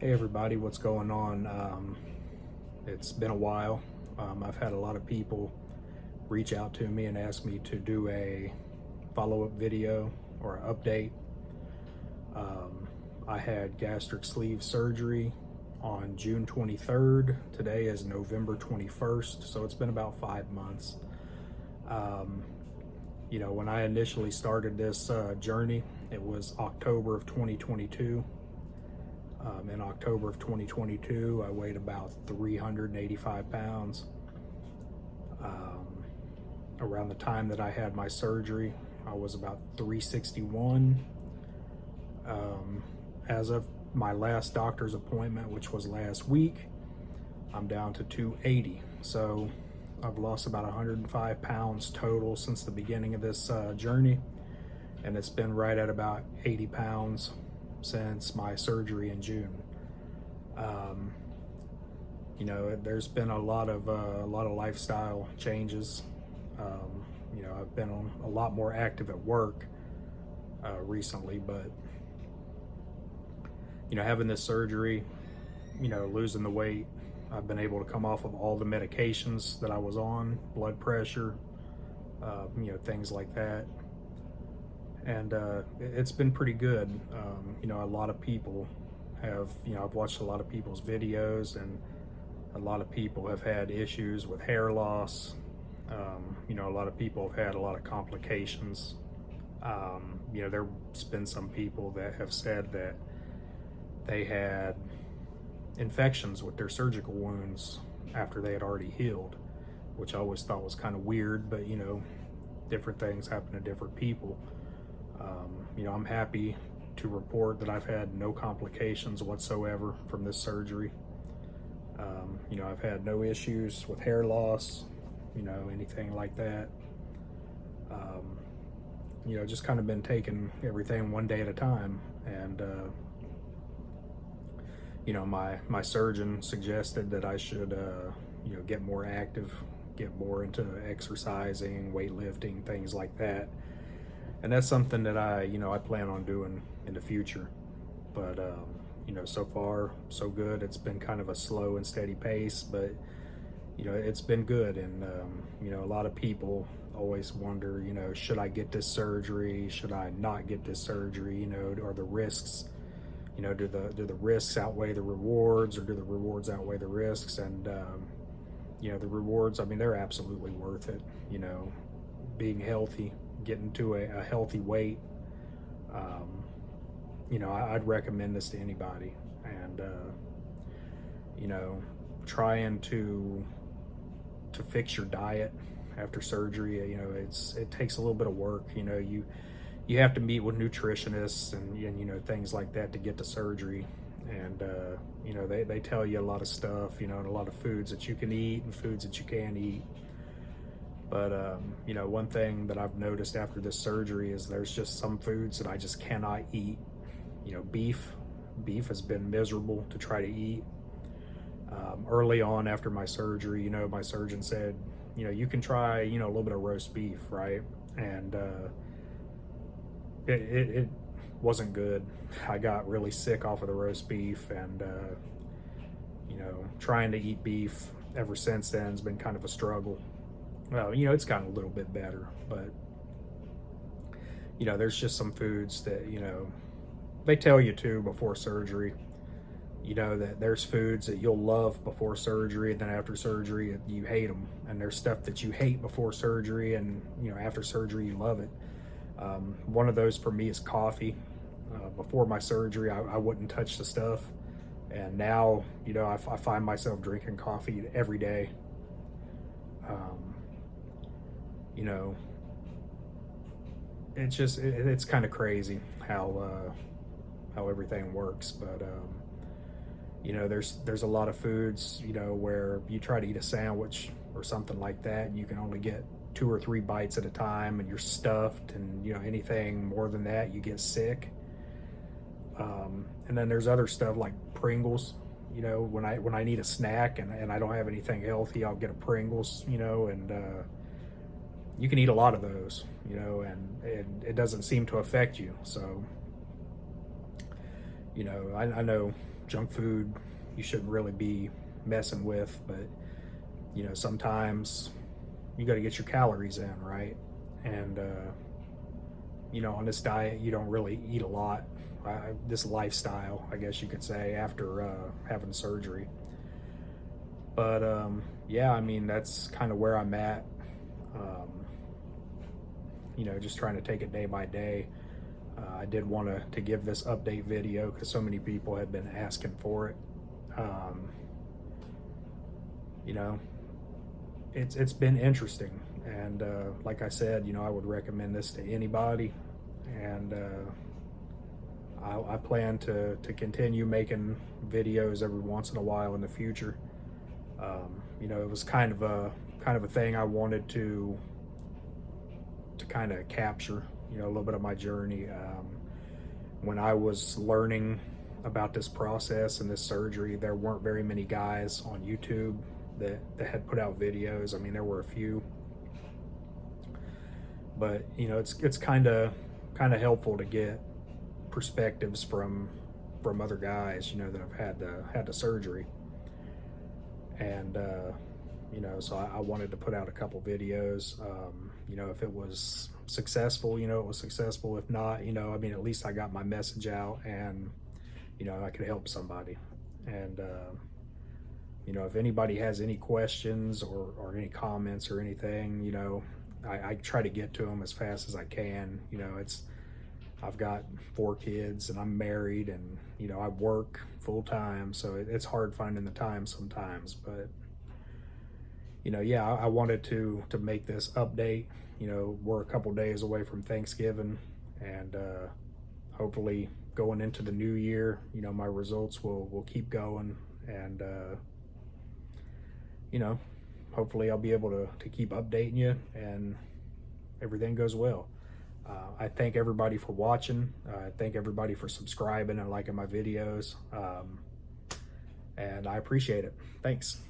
Hey everybody, what's going on? It's been a while. I've had a lot of people reach out to me and ask me to do a follow-up video or an update. I had gastric sleeve surgery on June 23rd. Today is November 21st, so it's been about 5 months. When I initially started this journey, it was October of 2022. In October of 2022, I weighed about 385 pounds. Around the time that I had my surgery, I was about 361. As of my last doctor's appointment, which was last week, I'm down to 280. So I've lost about 105 pounds total since the beginning of this journey, and it's been right at about 80 pounds since my surgery in June. There's been a lot of lifestyle changes. I've been a lot more active at work recently, but having this surgery, losing the weight, I've been able to come off of all the medications that I was on, blood pressure, things like that. And it's been pretty good. A lot of people have, I've watched a lot of people's videos, and a lot of people have had issues with hair loss. A lot of people have had a lot of complications. There's been some people that have said that they had infections with their surgical wounds after they had already healed, which I always thought was kind of weird, but different things happen to different people. I'm happy to report that I've had no complications whatsoever from this surgery. I've had no issues with hair loss, anything like that. Just kind of been taking everything one day at a time. And, my surgeon suggested that I should, get more active, get more into exercising, weightlifting, things like that. And that's something that I plan on doing in the future. But, so far, so good. It's been kind of a slow and steady pace, but, it's been good. And, a lot of people always wonder, should I get this surgery? Should I not get this surgery? Are the risks, do the risks outweigh the rewards, or do the rewards outweigh the risks? And, the rewards, they're absolutely worth it. Being healthy, getting to a healthy weight. I'd recommend this to anybody. And, trying to fix your diet after surgery, it takes a little bit of work. You have to meet with nutritionists and things like that to get to surgery. And, they tell you a lot of stuff, and a lot of foods that you can eat and foods that you can't eat. But, one thing that I've noticed after this surgery is there's just some foods that I just cannot eat. Beef has been miserable to try to eat. Early on after my surgery, my surgeon said, you can try, a little bit of roast beef, right? And it wasn't good. I got really sick off of the roast beef, and, trying to eat beef ever since then has been kind of a struggle. Well, it's gotten a little bit better, but, there's just some foods that, they tell you to before surgery, that there's foods that you'll love before surgery, and then after surgery, you hate them. And there's stuff that you hate before surgery, and, after surgery, you love it. One of those for me is coffee. Before my surgery, I wouldn't touch the stuff. And now, I find myself drinking coffee every day. It's kind of crazy how everything works. But, there's a lot of foods, where you try to eat a sandwich or something like that, and you can only get 2 or 3 bites at a time, and you're stuffed, and, anything more than that, you get sick. And then there's other stuff like Pringles. When I need a snack and I don't have anything healthy, I'll get a Pringles, and you can eat a lot of those, and it doesn't seem to affect you. So, You know, I know junk food you shouldn't really be messing with, but you know, sometimes you got to get your calories in, right? And you know, on this diet, you don't really eat a lot. This lifestyle, I guess you could say, after having surgery. But yeah, I mean, that's kind of where I'm at. Um, you know, just trying to take it day by day. I did want to give this update video because so many people have been asking for it. Um, you know, it's been interesting, and like I said, you know, I would recommend this to anybody, and I plan to continue making videos every once in a while in the future. You know, it was kind of a thing I wanted to kind of capture, you know, a little bit of my journey. When I was learning about this process and this surgery, there weren't very many guys on YouTube that had put out videos. I mean, there were a few, but you know, it's kind of helpful to get perspectives from other guys, you know, that have had the surgery. And you know, so I wanted to put out a couple videos. You know, if it was successful, you know, it was successful. If not, you know, I mean, at least I got my message out, and you know, I could help somebody. And you know, if anybody has any questions or any comments or anything, you know, I try to get to them as fast as I can. You know, I've got 4 kids and I'm married, and you know, I work full time, so it's hard finding the time sometimes. But you know, yeah, I wanted to make this update. You know, we're a couple days away from Thanksgiving, and hopefully going into the new year, you know, my results will keep going, and you know, hopefully I'll be able to keep updating you, and everything goes well. I thank everybody for watching. I thank everybody for subscribing and liking my videos. And I appreciate it. Thanks.